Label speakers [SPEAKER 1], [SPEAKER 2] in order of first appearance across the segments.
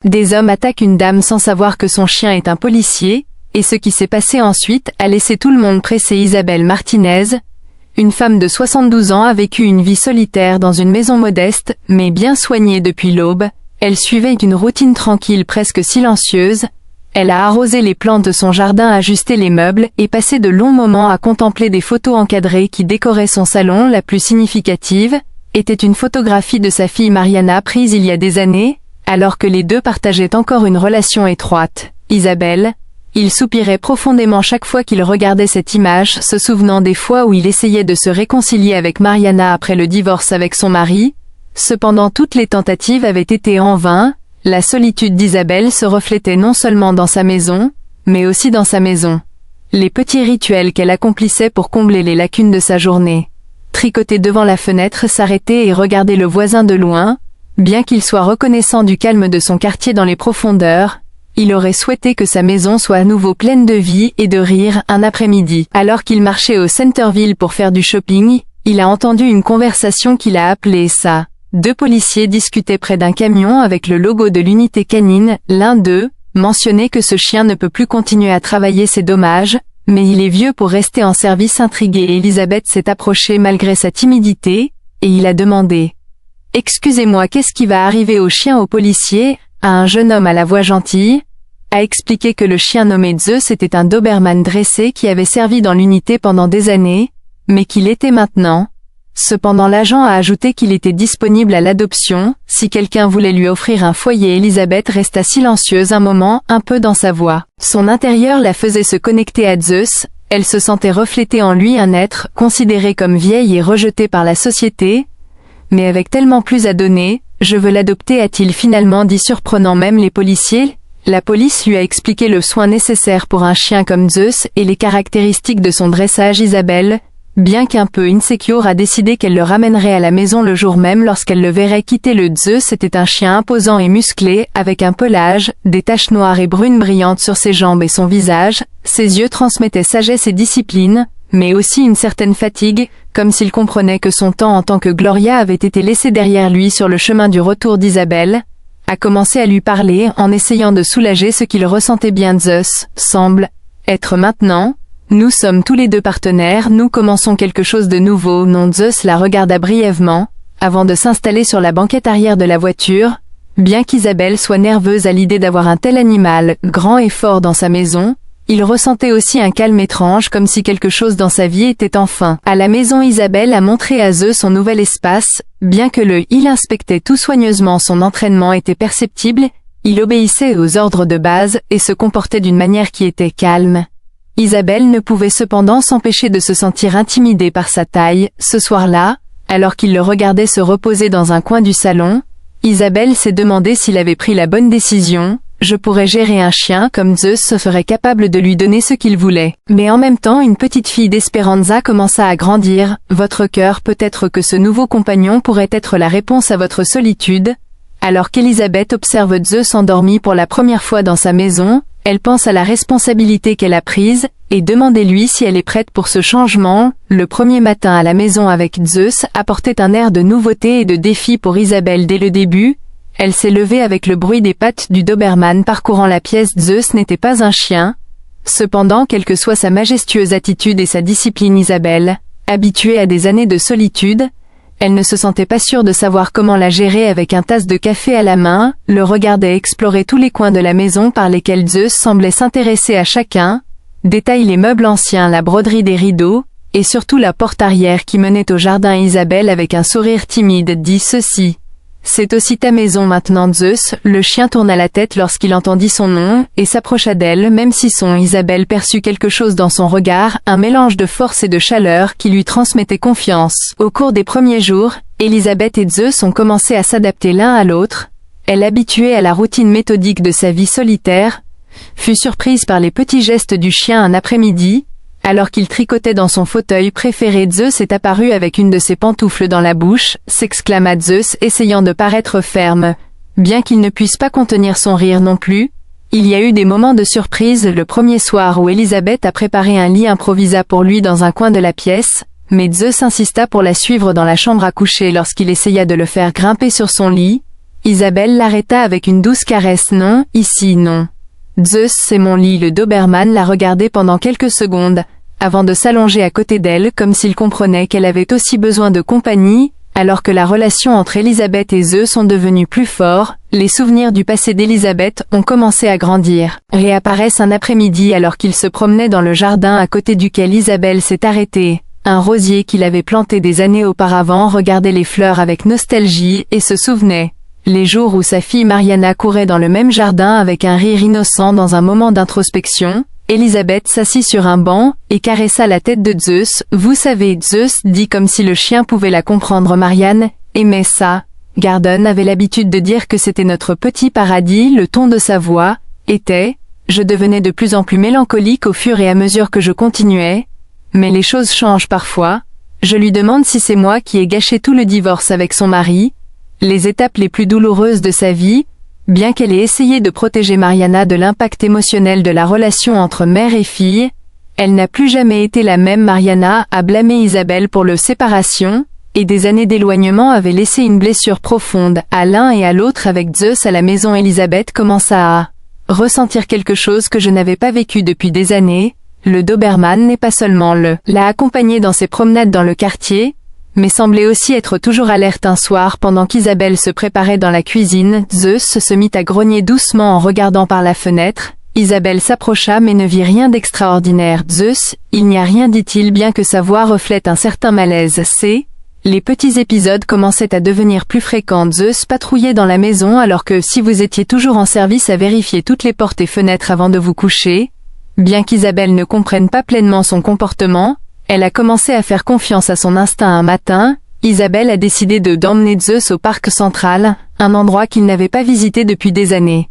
[SPEAKER 1] Des hommes attaquent une dame sans savoir que son chien est un policier, et ce qui s'est passé ensuite a laissé tout le monde pressé. Isabelle Martinez, une femme de 72 ans, a vécu une vie solitaire dans une maison modeste, mais bien soignée depuis l'aube. Elle suivait une routine tranquille, presque silencieuse. Elle a arrosé les plantes de son jardin, ajusté les meubles, et passé de longs moments à contempler des photos encadrées qui décoraient son salon. La plus significative était une photographie de sa fille Mariana prise il y a des années, alors que les deux partageaient encore une relation étroite. Isabelle, il soupirait profondément chaque fois qu'il regardait cette image, se souvenant des fois où il essayait de se réconcilier avec Mariana après le divorce avec son mari. Cependant, toutes les tentatives avaient été en vain. La solitude d'Isabelle se reflétait non seulement dans sa maison, mais aussi dans sa maison. Les petits rituels qu'elle accomplissait pour combler les lacunes de sa journée. Tricoter devant la fenêtre, s'arrêter et regarder le voisin de loin. Bien qu'il soit reconnaissant du calme de son quartier dans les profondeurs, il aurait souhaité que sa maison soit à nouveau pleine de vie et de rire. Un après-midi, alors qu'il marchait au Centerville pour faire du shopping, il a entendu une conversation qu'il a appelée ça. Deux policiers discutaient près d'un camion avec le logo de l'unité canine. L'un d'eux mentionnait que ce chien ne peut plus continuer à travailler, c'est dommage, mais il est vieux pour rester en service. Intriguée, Elisabeth s'est approchée malgré sa timidité, et il a demandé: « Excusez-moi, qu'est-ce qui va arriver au chien ?» Au policier, à un jeune homme à la voix gentille, a expliqué que le chien nommé Zeus était un Doberman dressé qui avait servi dans l'unité pendant des années, mais qu'il était maintenant. Cependant, l'agent a ajouté qu'il était disponible à l'adoption, si quelqu'un voulait lui offrir un foyer. Elisabeth resta silencieuse un moment, un peu dans sa voix. Son intérieur la faisait se connecter à Zeus, elle se sentait refléter en lui un être, considéré comme vieille et rejeté par la société, mais avec tellement plus à donner. « Je veux l'adopter », a-t-il finalement dit, surprenant même les policiers. La police lui a expliqué le soin nécessaire pour un chien comme Zeus et les caractéristiques de son dressage. Isabelle, bien qu'un peu insécure, a décidé qu'elle le ramènerait à la maison le jour même lorsqu'elle le verrait quitter. Le Zeus était un chien imposant et musclé, avec un pelage, des taches noires et brunes brillantes sur ses jambes et son visage. Ses yeux transmettaient sagesse et discipline, mais aussi une certaine fatigue, comme s'il comprenait que son temps en tant que Gloria avait été laissé derrière lui. Sur le chemin du retour, d'Isabelle a commencé à lui parler en essayant de soulager ce qu'il ressentait bien. Zeus semble être maintenant. Nous sommes tous les deux partenaires, nous commençons quelque chose de nouveau. Non. Zeus la regarda brièvement, avant de s'installer sur la banquette arrière de la voiture. Bien qu'Isabelle soit nerveuse à l'idée d'avoir un tel animal, grand et fort dans sa maison, il ressentait aussi un calme étrange, comme si quelque chose dans sa vie était enfin à la maison. Isabelle a montré à Zeus son nouvel espace. Bien que il inspectait tout soigneusement son entraînement était perceptible, il obéissait aux ordres de base et se comportait d'une manière qui était calme. Isabelle ne pouvait cependant s'empêcher de se sentir intimidée par sa taille. Ce soir-là, alors qu'il le regardait se reposer dans un coin du salon, Isabelle s'est demandé s'il avait pris la bonne décision. Je pourrais gérer un chien comme Zeus se ferait capable de lui donner ce qu'il voulait. Mais en même temps, une petite fille d'Esperanza commença à grandir. Votre cœur, peut-être que ce nouveau compagnon pourrait être la réponse à votre solitude. Alors qu'Elisabeth observe Zeus endormi pour la première fois dans sa maison, elle pense à la responsabilité qu'elle a prise, et demandez-lui si elle est prête pour ce changement. Le premier matin à la maison avec Zeus apportait un air de nouveauté et de défi pour Isabelle dès le début. Elle s'est levée avec le bruit des pattes du Doberman parcourant la pièce. Zeus n'était pas un chien. Cependant, quelle que soit sa majestueuse attitude et sa discipline, Isabelle, habituée à des années de solitude, elle ne se sentait pas sûre de savoir comment la gérer. Avec un tasse de café à la main, le regardait explorer tous les coins de la maison par lesquels Zeus semblait s'intéresser à chacun, détaille les meubles anciens, la broderie des rideaux, et surtout la porte arrière qui menait au jardin. Isabelle, avec un sourire timide, dit ceci: « C'est aussi ta maison maintenant, Zeus. » Le chien tourna la tête lorsqu'il entendit son nom, et s'approcha d'elle. Même si Isabelle perçut quelque chose dans son regard, un mélange de force et de chaleur qui lui transmettait confiance. Au cours des premiers jours, Elisabeth et Zeus ont commencé à s'adapter l'un à l'autre. Elle, habituée à la routine méthodique de sa vie solitaire, fut surprise par les petits gestes du chien. Un après-midi, alors qu'il tricotait dans son fauteuil préféré, Zeus est apparu avec une de ses pantoufles dans la bouche, s'exclama Zeus, essayant de paraître ferme. Bien qu'il ne puisse pas contenir son rire non plus, il y a eu des moments de surprise. Le premier soir où Elisabeth a préparé un lit improvisé pour lui dans un coin de la pièce, mais Zeus insista pour la suivre dans la chambre à coucher. Lorsqu'il essaya de le faire grimper sur son lit, Isabelle l'arrêta avec une douce caresse. Non, ici non. Zeus, c'est mon lit. Le Doberman la regardait pendant quelques secondes, avant de s'allonger à côté d'elle comme s'il comprenait qu'elle avait aussi besoin de compagnie. Alors que la relation entre Elisabeth et Zeus sont devenus plus forts, les souvenirs du passé d'Elisabeth ont commencé à grandir. Réapparaissent un après-midi alors qu'il se promenait dans le jardin à côté duquel Isabelle s'est arrêtée. Un rosier qu'il avait planté des années auparavant regardait les fleurs avec nostalgie et se souvenait. Les jours où sa fille Mariana courait dans le même jardin avec un rire innocent dans un moment d'introspection, Elisabeth s'assit sur un banc et caressa la tête de Zeus. Vous savez, Zeus dit comme si le chien pouvait la comprendre. Marianne aimait ça. Gardon avait l'habitude de dire que c'était notre petit paradis. Le ton de sa voix était « Je devenais de plus en plus mélancolique au fur et à mesure que je continuais. Mais les choses changent parfois. Je lui demande si c'est moi qui ai gâché tout le divorce avec son mari. Les étapes les plus douloureuses de sa vie. Bien qu'elle ait essayé de protéger Mariana de l'impact émotionnel de la relation entre mère et fille, elle n'a plus jamais été la même. Mariana a blâmé Isabelle pour leur séparation, et des années d'éloignement avaient laissé une blessure profonde à l'un et à l'autre. Avec Zeus à la maison, Elisabeth commença à ressentir quelque chose que je n'avais pas vécu depuis des années. Le Doberman n'est pas seulement l'a accompagnée dans ses promenades dans le quartier, mais semblait aussi être toujours alerte. Un soir, pendant qu'Isabelle se préparait dans la cuisine, Zeus se mit à grogner doucement en regardant par la fenêtre. Isabelle s'approcha mais ne vit rien d'extraordinaire. Zeus, il n'y a rien, dit-il, bien que sa voix reflète un certain malaise. Les petits épisodes commençaient à devenir plus fréquents. Zeus patrouillait dans la maison alors que si vous étiez toujours en service à vérifier toutes les portes et fenêtres avant de vous coucher. Bien qu'Isabelle ne comprenne pas pleinement son comportement, elle a commencé à faire confiance à son instinct. Un matin, Isabelle a décidé d'emmener Zeus au parc central, un endroit qu'il n'avait pas visité depuis des années.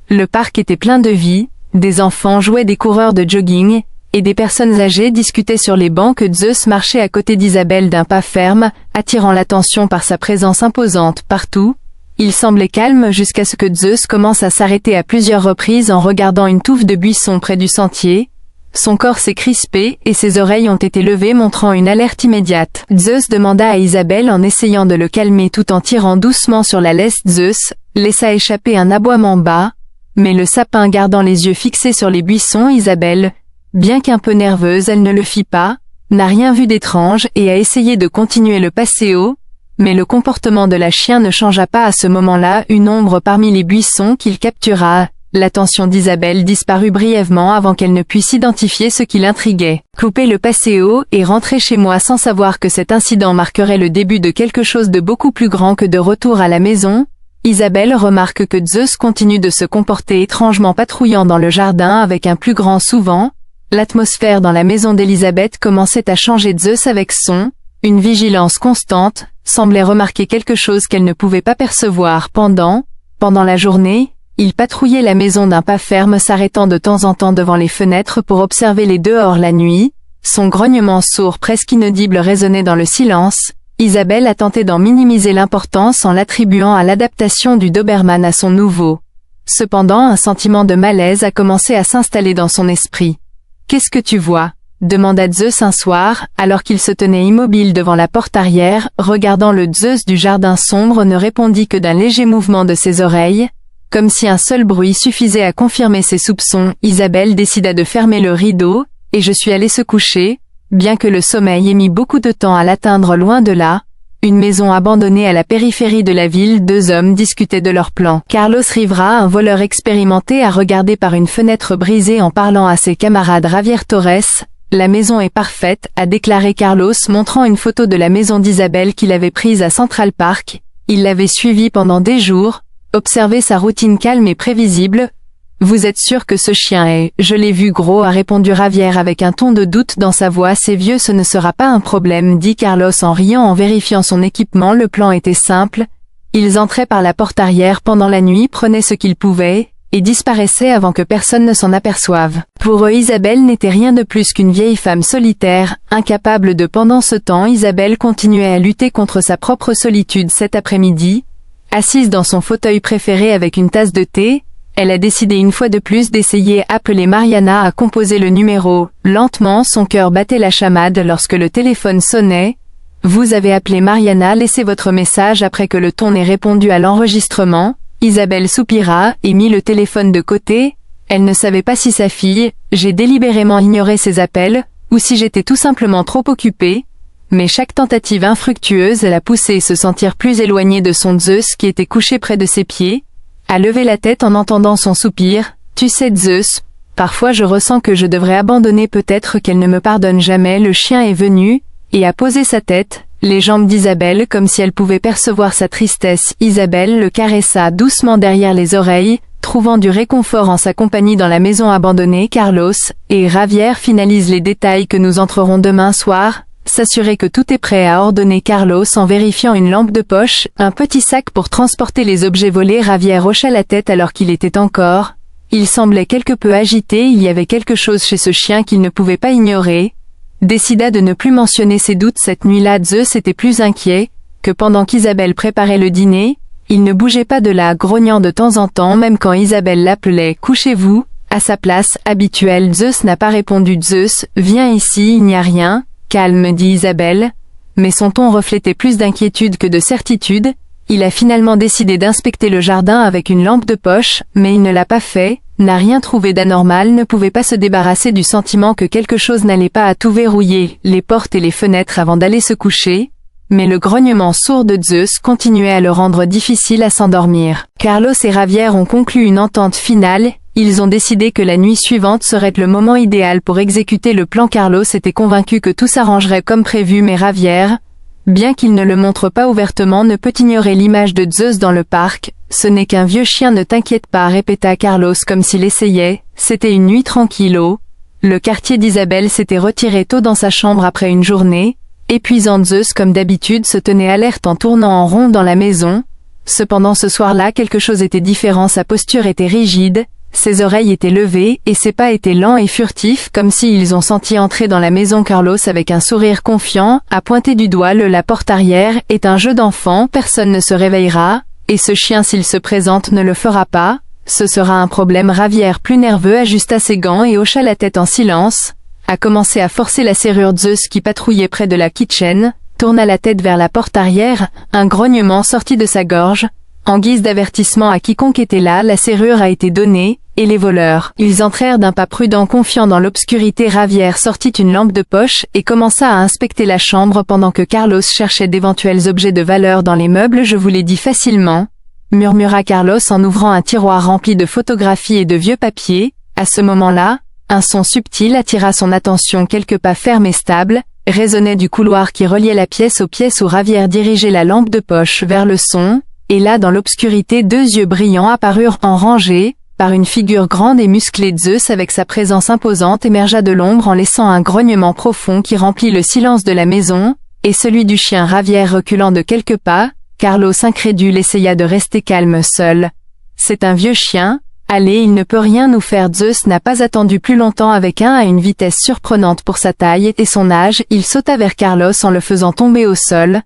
[SPEAKER 1] Le parc était plein de vie, des enfants jouaient, des coureurs de jogging, et des personnes âgées discutaient sur les bancs. Que Zeus marchait à côté d'Isabelle d'un pas ferme, attirant l'attention par sa présence imposante partout. Il semblait calme jusqu'à ce que Zeus commence à s'arrêter à plusieurs reprises en regardant une touffe de buissons près du sentier. Son corps s'est crispé et ses oreilles ont été levées montrant une alerte immédiate. Zeus demanda à Isabelle en essayant de le calmer tout en tirant doucement sur la laisse. Zeus laissa échapper un aboiement bas, mais le sapin gardant les yeux fixés sur les buissons. Isabelle, bien qu'un peu nerveuse, elle ne le fit pas, n'a rien vu d'étrange et a essayé de continuer le passéo, mais le comportement de la chienne ne changea pas. À ce moment-là, une ombre parmi les buissons qu'il captura. L'attention d'Isabelle disparut brièvement avant qu'elle ne puisse identifier ce qui l'intriguait. Couper le passéo et rentrer chez moi sans savoir que cet incident marquerait le début de quelque chose de beaucoup plus grand que de retour à la maison. Isabelle remarque que Zeus continue de se comporter étrangement, patrouillant dans le jardin avec un plus grand souvent. L'atmosphère dans la maison d'Elisabeth commençait à changer. Zeus, avec une vigilance constante, semblait remarquer quelque chose qu'elle ne pouvait pas percevoir. Pendant la journée, il patrouillait la maison d'un pas ferme, s'arrêtant de temps en temps devant les fenêtres pour observer les dehors. La nuit, son grognement sourd presque inaudible résonnait dans le silence. Isabelle a tenté d'en minimiser l'importance en l'attribuant à l'adaptation du Doberman à son nouveau. Cependant, un sentiment de malaise a commencé à s'installer dans son esprit. « Qu'est-ce que tu vois ?» demanda Zeus un soir, alors qu'il se tenait immobile devant la porte arrière, regardant le Zeus du jardin sombre ne répondit que d'un léger mouvement de ses oreilles, comme si un seul bruit suffisait à confirmer ses soupçons. Isabelle décida de fermer le rideau, et je suis allée se coucher, bien que le sommeil ait mis beaucoup de temps à l'atteindre. Loin de là, une maison abandonnée à la périphérie de la ville, deux hommes discutaient de leur plan. Carlos Rivera, un voleur expérimenté, a regardé par une fenêtre brisée en parlant à ses camarades. Javier Torres, la maison est parfaite, a déclaré Carlos, montrant une photo de la maison d'Isabelle qu'il avait prise à Central Park. Il l'avait suivie pendant des jours, observé sa routine calme et prévisible. « Vous êtes sûr que ce chien est... » « Je l'ai vu gros », a répondu Javier avec un ton de doute dans sa voix. « C'est vieux, ce ne sera pas un problème », dit Carlos en riant en vérifiant son équipement. Le plan était simple. Ils entraient par la porte arrière pendant la nuit, prenaient ce qu'ils pouvaient, et disparaissaient avant que personne ne s'en aperçoive. Pour eux, Isabelle n'était rien de plus qu'une vieille femme solitaire, incapable de... Pendant ce temps, Isabelle continuait à lutter contre sa propre solitude. Cet après-midi, assise dans son fauteuil préféré avec une tasse de thé, elle a décidé une fois de plus d'essayer. Appeler Mariana, a composé le numéro. Lentement, son cœur battait la chamade lorsque le téléphone sonnait. Vous avez appelé Mariana, laissez votre message après que le ton ait répondu à l'enregistrement. Isabelle soupira et mit le téléphone de côté. Elle ne savait pas si sa fille, j'ai délibérément ignoré ses appels, ou si j'étais tout simplement trop occupée. Mais chaque tentative infructueuse la poussait à se sentir plus éloignée de son Zeus qui était couché près de ses pieds, à lever la tête en entendant son soupir. Tu sais Zeus, parfois je ressens que je devrais abandonner, peut-être qu'elle ne me pardonne jamais. Le chien est venu, et a posé sa tête, les jambes d'Isabelle comme si elle pouvait percevoir sa tristesse. Isabelle le caressa doucement derrière les oreilles, trouvant du réconfort en sa compagnie dans la maison abandonnée. Carlos et Javier finalisent les détails que nous entrerons demain soir. S'assurer que tout est prêt, a ordonné Carlos en vérifiant une lampe de poche, un petit sac pour transporter les objets volés. Javier hocha la tête alors qu'il était encore. Il semblait quelque peu agité, il y avait quelque chose chez ce chien qu'il ne pouvait pas ignorer. Décida de ne plus mentionner ses doutes cette nuit-là. Zeus était plus inquiet que pendant qu'Isabelle préparait le dîner. Il ne bougeait pas de là, grognant de temps en temps même quand Isabelle l'appelait « Couchez-vous » à sa place habituelle. Zeus n'a pas répondu. Zeus, viens ici, il n'y a rien. Calme, dit Isabelle. Mais son ton reflétait plus d'inquiétude que de certitude. Il a finalement décidé d'inspecter le jardin avec une lampe de poche, mais il ne l'a pas fait, n'a rien trouvé d'anormal, ne pouvait pas se débarrasser du sentiment que quelque chose n'allait pas, à tout verrouiller, les portes et les fenêtres avant d'aller se coucher. Mais le grognement sourd de Zeus continuait à le rendre difficile à s'endormir. Carlos et Javier ont conclu une entente finale. Ils ont décidé que la nuit suivante serait le moment idéal pour exécuter le plan. Carlos était convaincu que tout s'arrangerait comme prévu, mais Javier, bien qu'il ne le montre pas ouvertement, ne peut ignorer l'image de Zeus dans le parc. Ce n'est qu'un vieux chien, ne t'inquiète pas, répéta Carlos comme s'il essayait. C'était une nuit tranquille. Le quartier d'Isabelle s'était retiré tôt dans sa chambre après une journée épuisante. Zeus, comme d'habitude, se tenait alerte en tournant en rond dans la maison. Cependant ce soir-là, quelque chose était différent. Sa posture était rigide. Ses oreilles étaient levées, et ses pas étaient lents et furtifs, comme s'ils ont senti entrer dans la maison. Carlos, avec un sourire confiant, a pointé du doigt la porte arrière. Est un jeu d'enfant, personne ne se réveillera, et ce chien, s'il se présente, ne le fera pas. Ce sera un problème. Javier, plus nerveux, ajusta ses gants et hocha la tête en silence, a commencé à forcer la serrure. Zeus, qui patrouillait près de la kitchen, tourna la tête vers la porte arrière. Un grognement sortit de sa gorge. En guise d'avertissement à quiconque était là, la serrure a été donnée, et les voleurs, ils entrèrent d'un pas prudent, confiant dans l'obscurité. Javier sortit une lampe de poche et commença à inspecter la chambre pendant que Carlos cherchait d'éventuels objets de valeur dans les meubles. Je vous l'ai dit facilement, murmura Carlos en ouvrant un tiroir rempli de photographies et de vieux papiers. À ce moment-là, un son subtil attira son attention. Quelques pas fermes et stables résonnaient du couloir qui reliait la pièce aux pièces où Javier dirigeait la lampe de poche vers le son. Et là, dans l'obscurité, deux yeux brillants apparurent en rangée, par une figure grande et musclée. Zeus, avec sa présence imposante, émergea de l'ombre en laissant un grognement profond qui remplit le silence de la maison, et celui du chien. Javier reculant de quelques pas. Carlos, incrédule, essaya de rester calme seul. C'est un vieux chien. Allez, il ne peut rien nous faire. Zeus n'a pas attendu plus longtemps. Avec à une vitesse surprenante pour sa taille et son âge, il sauta vers Carlos en le faisant tomber au sol.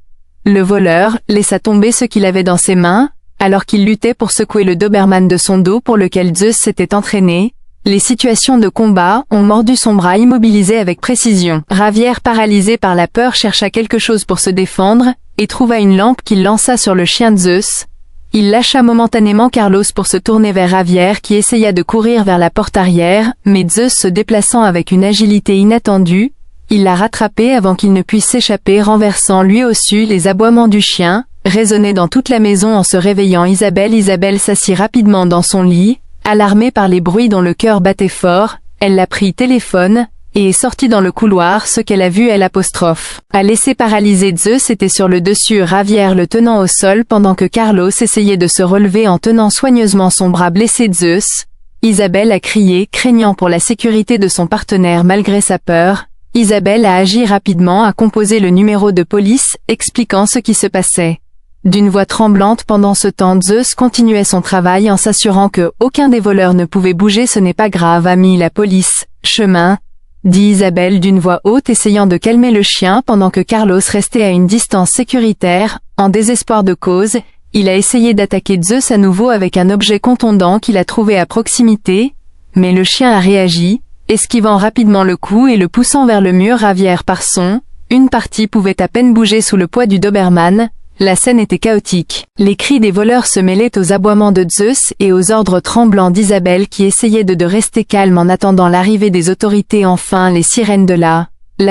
[SPEAKER 1] Le voleur laissa tomber ce qu'il avait dans ses mains, alors qu'il luttait pour secouer le Doberman de son dos pour lequel Zeus s'était entraîné. Les situations de combat ont mordu son bras, immobilisé avec précision. Javier, paralysé par la peur, chercha quelque chose pour se défendre, et trouva une lampe qu'il lança sur le chien de Zeus. Il lâcha momentanément Carlos pour se tourner vers Javier qui essaya de courir vers la porte arrière, mais Zeus, se déplaçant avec une agilité inattendue, il l'a rattrapé avant qu'il ne puisse s'échapper, renversant lui aussi. Les aboiements du chien résonnaient dans toute la maison. En se réveillant, Isabelle s'assit rapidement dans son lit, alarmée par les bruits dont le cœur battait fort. Elle l'a pris téléphone, et est sortie dans le couloir. Ce qu'elle a vu, elle a laissé paralyser. Zeus était sur le dessus, Javier le tenant au sol pendant que Carlos essayait de se relever en tenant soigneusement son bras blessé. Zeus. Isabelle a crié, craignant pour la sécurité de son partenaire malgré sa peur. Isabelle a agi rapidement, a composé le numéro de police, expliquant ce qui se passait. D'une voix tremblante pendant ce temps, Zeus continuait son travail en s'assurant que aucun des voleurs ne pouvait bouger. Ce n'est pas grave, ami, la police. Chemin, dit Isabelle d'une voix haute, essayant de calmer le chien pendant que Carlos restait à une distance sécuritaire. En désespoir de cause, il a essayé d'attaquer Zeus à nouveau avec un objet contondant qu'il a trouvé à proximité, mais le chien a réagi, esquivant rapidement le coup et le poussant vers le mur. Javier, par son Une partie pouvait à peine bouger sous le poids du Doberman. La scène était chaotique. Les cris des voleurs se mêlaient aux aboiements de Zeus et aux ordres tremblants d'Isabelle qui essayait de rester calme en attendant l'arrivée des autorités. Enfin, les sirènes de la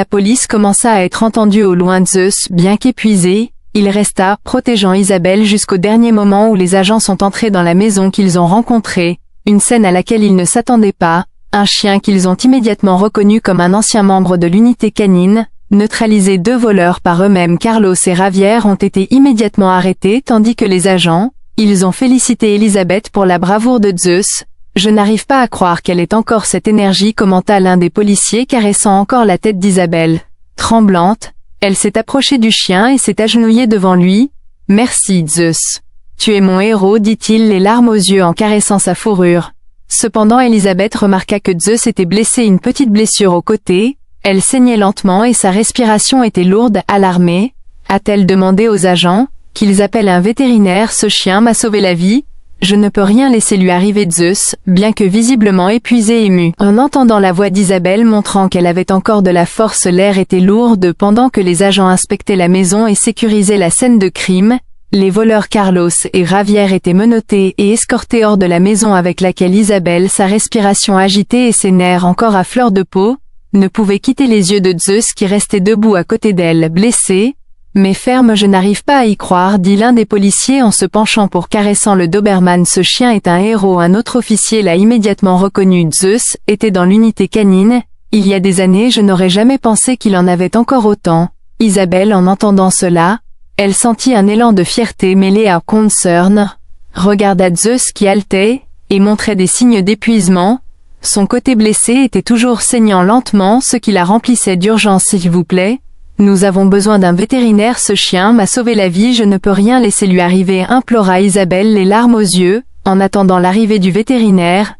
[SPEAKER 1] police commença à être entendue au loin. Zeus, bien qu'épuisé, il resta, protégeant Isabelle jusqu'au dernier moment où les agents sont entrés dans la maison qu'ils ont rencontrée, une scène à laquelle ils ne s'attendaient pas, un chien qu'ils ont immédiatement reconnu comme un ancien membre de l'unité canine. Neutralisés, 2 voleurs par eux-mêmes, Carlos et Javier, ont été immédiatement arrêtés tandis que les agents, ils ont félicité Elisabeth pour la bravoure de Zeus. Je n'arrive pas à croire qu'elle ait encore cette énergie, commenta l'un des policiers caressant encore la tête d'Isabelle. Tremblante, elle s'est approchée du chien et s'est agenouillée devant lui. Merci Zeus. Tu es mon héros, dit-il, les larmes aux yeux en caressant sa fourrure. Cependant Elisabeth remarqua que Zeus était blessé, une petite blessure au côté. Elle saignait lentement et sa respiration était lourde. Alarmée, a-t-elle demandé aux agents qu'ils appellent un vétérinaire. Ce chien m'a sauvé la vie. Je ne peux rien laisser lui arriver. Zeus, bien que visiblement épuisé et ému. En entendant la voix d'Isabelle montrant qu'elle avait encore de la force, l'air était lourde pendant que les agents inspectaient la maison et sécurisaient la scène de crime. Les voleurs Carlos et Javier étaient menottés et escortés hors de la maison avec laquelle Isabelle, sa respiration agitée et ses nerfs encore à fleur de peau, ne pouvait quitter les yeux de Zeus qui restait debout à côté d'elle, blessé. Mais ferme, je n'arrive pas à y croire, dit l'un des policiers en se penchant pour caressant le Doberman. Ce chien est un héros. Un autre officier l'a immédiatement reconnu. Zeus était dans l'unité canine. Il y a des années, je n'aurais jamais pensé qu'il en avait encore autant. Isabelle, en entendant cela, elle sentit un élan de fierté mêlé à concern, regarda Zeus qui haletait et montrait des signes d'épuisement. Son côté blessé était toujours saignant lentement, ce qui la remplissait d'urgence. S'il vous plaît, nous avons besoin d'un vétérinaire. Ce chien m'a sauvé la vie, je ne peux rien laisser lui arriver, implora Isabelle, les larmes aux yeux. En attendant l'arrivée du vétérinaire,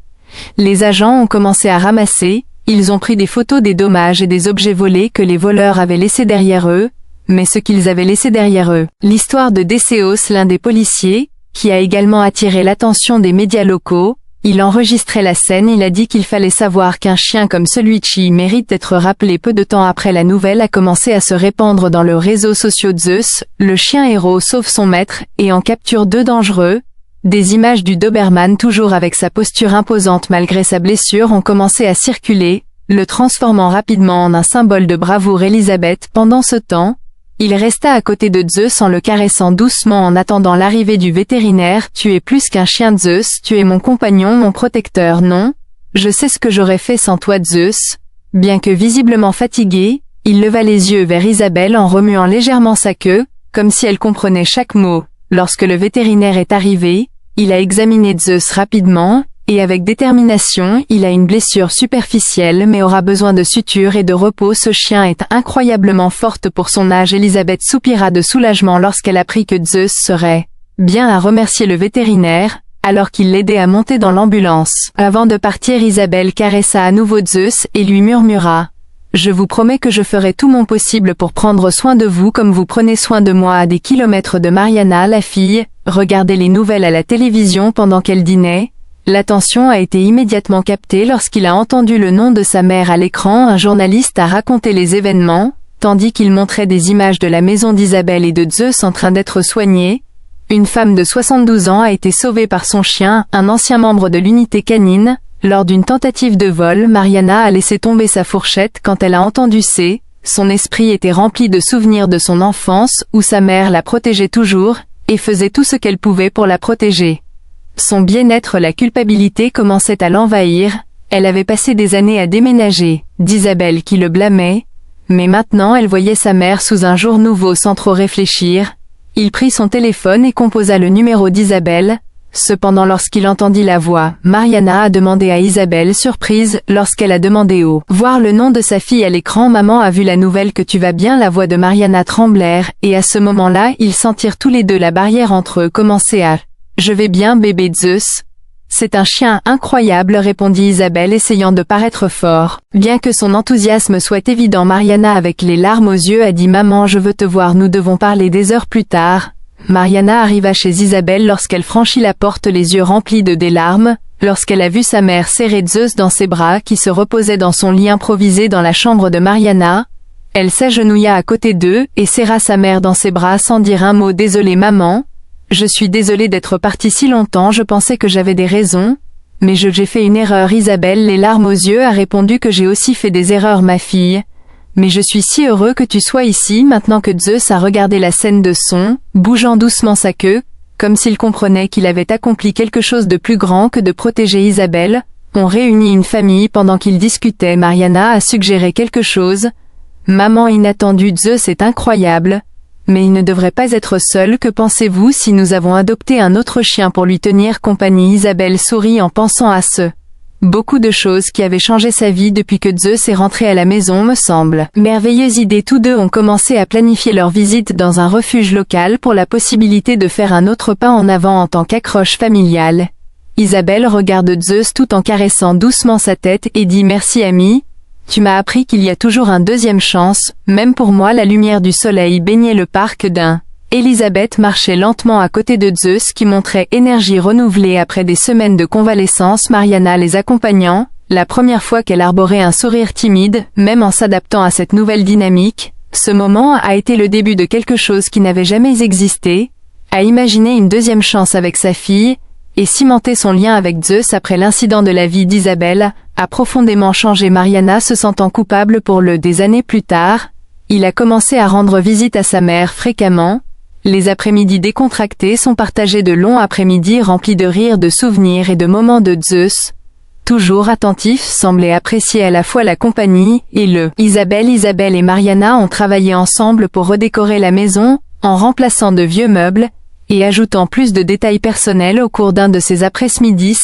[SPEAKER 1] les agents ont commencé à ramasser. Ils ont pris des photos des dommages et des objets volés que les voleurs avaient laissés derrière eux. Mais ce qu'ils avaient laissé derrière eux. L'histoire de Décéos, l'un des policiers, qui a également attiré l'attention des médias locaux. Il enregistrait la scène. Il a dit qu'il fallait savoir qu'un chien comme celui-ci mérite d'être rappelé. Peu de temps après, la nouvelle a commencé à se répandre dans le réseau social. Zeus, le chien héros, sauve son maître et en capture 2 dangereux. Des images du Doberman, toujours avec sa posture imposante malgré sa blessure, ont commencé à circuler, le transformant rapidement en un symbole de bravoure. Elisabeth, pendant ce temps, il resta à côté de Zeus en le caressant doucement en attendant l'arrivée du vétérinaire. Tu es plus qu'un chien Zeus, tu es mon compagnon, mon protecteur. Non, je sais ce que j'aurais fait sans toi Zeus. Bien que visiblement fatigué, il leva les yeux vers Isabelle en remuant légèrement sa queue, comme si elle comprenait chaque mot. Lorsque le vétérinaire est arrivé, il a examiné Zeus rapidement, et avec détermination. Il a une blessure superficielle mais aura besoin de suture et de repos. Ce chien est incroyablement forte pour son âge. Elisabeth soupira de soulagement lorsqu'elle apprit que Zeus serait bien, à remercier le vétérinaire, alors qu'il l'aidait à monter dans l'ambulance. Avant de partir, Isabelle caressa à nouveau Zeus et lui murmura « Je vous promets que je ferai tout mon possible pour prendre soin de vous comme vous prenez soin de moi. » À des kilomètres de Mariana, la fille regardait les nouvelles à la télévision pendant qu'elle dînait. L'attention a été immédiatement captée lorsqu'il a entendu le nom de sa mère à l'écran. Un journaliste a raconté les événements, tandis qu'il montrait des images de la maison d'Isabelle et de Zeus en train d'être soignés. Une femme de 72 ans a été sauvée par son chien, un ancien membre de l'unité canine. Lors d'une tentative de vol, Mariana a laissé tomber sa fourchette quand elle a entendu son esprit était rempli de souvenirs de son enfance, où sa mère la protégeait toujours, et faisait tout ce qu'elle pouvait pour la protéger. Son bien-être, la culpabilité commençait à l'envahir. Elle avait passé des années à déménager, d'Isabelle qui le blâmait, mais maintenant elle voyait sa mère sous un jour nouveau sans trop réfléchir. Il prit son téléphone et composa le numéro d'Isabelle. Cependant, lorsqu'il entendit la voix, Mariana a demandé à Isabelle, surprise, lorsqu'elle a demandé voir le nom de sa fille à l'écran. Maman a vu la nouvelle, que tu vas bien? La voix de Mariana tremblèrent, et à ce moment-là, ils sentirent tous les deux la barrière entre eux commencer à « Je vais bien bébé Zeus. C'est un chien incroyable » répondit Isabelle essayant de paraître fort. Bien que son enthousiasme soit évident, Mariana avec les larmes aux yeux a dit « Maman, je veux te voir, nous devons parler » Des heures plus tard, Mariana arriva chez Isabelle lorsqu'elle franchit la porte, les yeux remplis de des larmes, lorsqu'elle a vu sa mère serrer Zeus dans ses bras qui se reposait dans son lit improvisé dans la chambre de Mariana. Elle s'agenouilla à côté d'eux et serra sa mère dans ses bras sans dire un mot. « Désolée maman, je suis désolée d'être partie si longtemps, je pensais que j'avais des raisons, mais j'ai fait une erreur. » Isabelle, les larmes aux yeux, a répondu que j'ai aussi fait des erreurs ma fille. Mais je suis si heureux que tu sois ici maintenant. Que Zeus a regardé la scène de son, bougeant doucement sa queue, comme s'il comprenait qu'il avait accompli quelque chose de plus grand que de protéger Isabelle. On réunit une famille pendant qu'ils discutaient. Mariana a suggéré quelque chose. Maman inattendue, Zeus est incroyable. Mais il ne devrait pas être seul. Que pensez-vous si nous avons adopté un autre chien pour lui tenir compagnie? Isabelle sourit en pensant à beaucoup de choses qui avaient changé sa vie depuis que Zeus est rentré à la maison, me semble. Merveilleuse idée. Tous deux ont commencé à planifier leur visite dans un refuge local pour la possibilité de faire un autre pas en avant en tant qu'accroche familiale. Isabelle regarde Zeus tout en caressant doucement sa tête et dit « Merci ami, tu m'as appris qu'il y a toujours une deuxième chance, même pour moi. » La lumière du soleil baignait le parc d'un. Elisabeth marchait lentement à côté de Zeus qui montrait énergie renouvelée après des semaines de convalescence. Mariana les accompagnant, la première fois qu'elle arborait un sourire timide, même en s'adaptant à cette nouvelle dynamique. Ce moment a été le début de quelque chose qui n'avait jamais existé, à imaginer une deuxième chance avec sa fille, et cimenter son lien avec Zeus après l'incident de la vie d'Isabelle, a profondément changé. Mariana se sentant coupable pour des années plus tard, il a commencé à rendre visite à sa mère fréquemment. Les après-midi décontractés sont partagés, de longs après-midi remplis de rires, de souvenirs et de moments de Zeus. Toujours attentif, semblait apprécier à la fois la compagnie et Isabelle et Mariana ont travaillé ensemble pour redécorer la maison, en remplaçant de vieux meubles, et ajoutant plus de détails personnels au cours d'un de ces après-midi.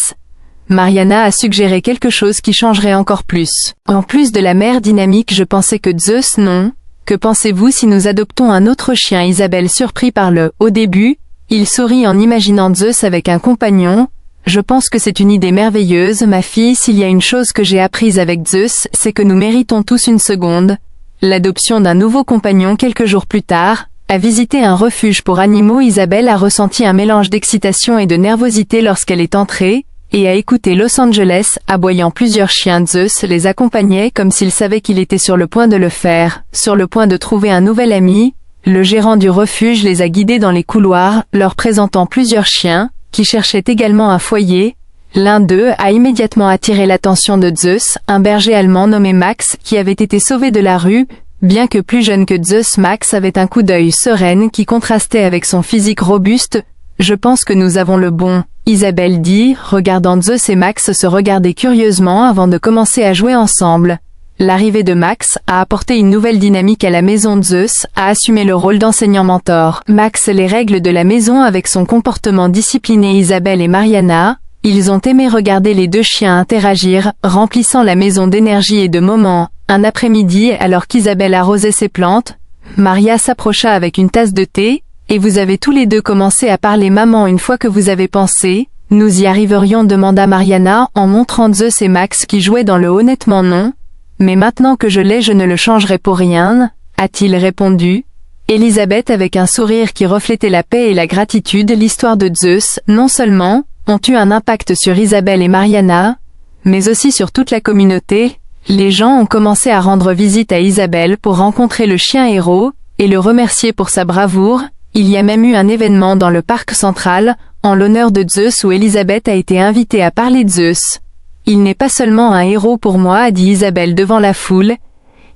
[SPEAKER 1] Mariana a suggéré quelque chose qui changerait encore plus. En plus de la mère dynamique, je pensais que Zeus non. Que pensez-vous si nous adoptons un autre chien? Isabelle surpris par au début, il sourit en imaginant Zeus avec un compagnon. Je pense que c'est une idée merveilleuse ma fille. S'il y a une chose que j'ai apprise avec Zeus, c'est que nous méritons tous une seconde. L'adoption d'un nouveau compagnon. Quelques jours plus tard, à visiter un refuge pour animaux, Isabelle a ressenti un mélange d'excitation et de nervosité lorsqu'elle est entrée, et a écouté Los Angeles, aboyant plusieurs chiens. Zeus les accompagnait comme s'il savait qu'il était sur le point de le faire, sur le point de trouver un nouvel ami. Le gérant du refuge les a guidés dans les couloirs, leur présentant plusieurs chiens, qui cherchaient également un foyer. L'un d'eux a immédiatement attiré l'attention de Zeus, un berger allemand nommé Max, qui avait été sauvé de la rue. Bien que plus jeune que Zeus, Max avait un coup d'œil serein qui contrastait avec son physique robuste. Je pense que nous avons le bon. Isabelle dit, regardant Zeus et Max se regarder curieusement avant de commencer à jouer ensemble. L'arrivée de Max a apporté une nouvelle dynamique à la maison. Zeus a assumé le rôle d'enseignant-mentor. Max les règles de la maison avec son comportement discipliné. Isabelle et Mariana, ils ont aimé regarder les deux chiens interagir, remplissant la maison d'énergie et de moments. Un après-midi, alors qu'Isabelle arrosait ses plantes, Maria s'approcha avec une tasse de thé. Et vous avez tous les deux commencé à parler. Maman, une fois que vous avez pensé, nous y arriverions, demanda Mariana en montrant Zeus et Max qui jouaient dans le honnêtement non. Mais maintenant que je l'ai, je ne le changerai pour rien, a-t-il répondu. Elisabeth avec un sourire qui reflétait la paix et la gratitude. L'histoire de Zeus, non seulement, ont eu un impact sur Isabelle et Mariana, mais aussi sur toute la communauté. Les gens ont commencé à rendre visite à Isabelle pour rencontrer le chien héros, et le remercier pour sa bravoure. Il y a même eu un événement dans le parc central, en l'honneur de Zeus où Elisabeth a été invitée à parler de Zeus. Il n'est pas seulement un héros pour moi, a dit Isabelle devant la foule.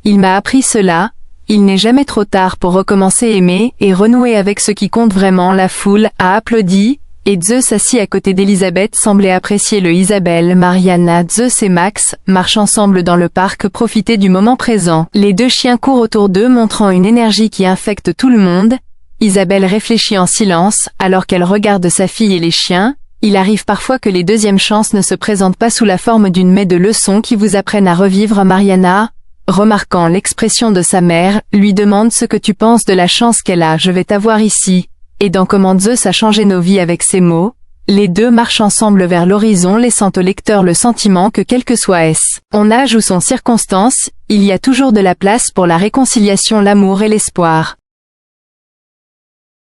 [SPEAKER 1] Il m'a appris cela. Il n'est jamais trop tard pour recommencer à aimer et renouer avec ce qui compte vraiment. La foule a applaudi, et Zeus assis à côté d'Elisabeth semblait apprécier Isabelle, Mariana, Zeus et Max marchent ensemble dans le parc, profiter du moment présent. Les deux chiens courent autour d'eux montrant une énergie qui infecte tout le monde. Isabelle réfléchit en silence, alors qu'elle regarde sa fille et les chiens. Il arrive parfois que les deuxièmes chances ne se présentent pas sous la forme d'une mais de leçons qui vous apprennent à revivre. Mariana, remarquant l'expression de sa mère, lui demande ce que tu penses de la chance qu'elle a. Je vais t'avoir ici. Et dans comment Zeus a changé nos vies avec ces mots. Les deux marchent ensemble vers l'horizon, laissant au lecteur le sentiment que quel que soit son âge ou son circonstance, il y a toujours de la place pour la réconciliation, l'amour et l'espoir.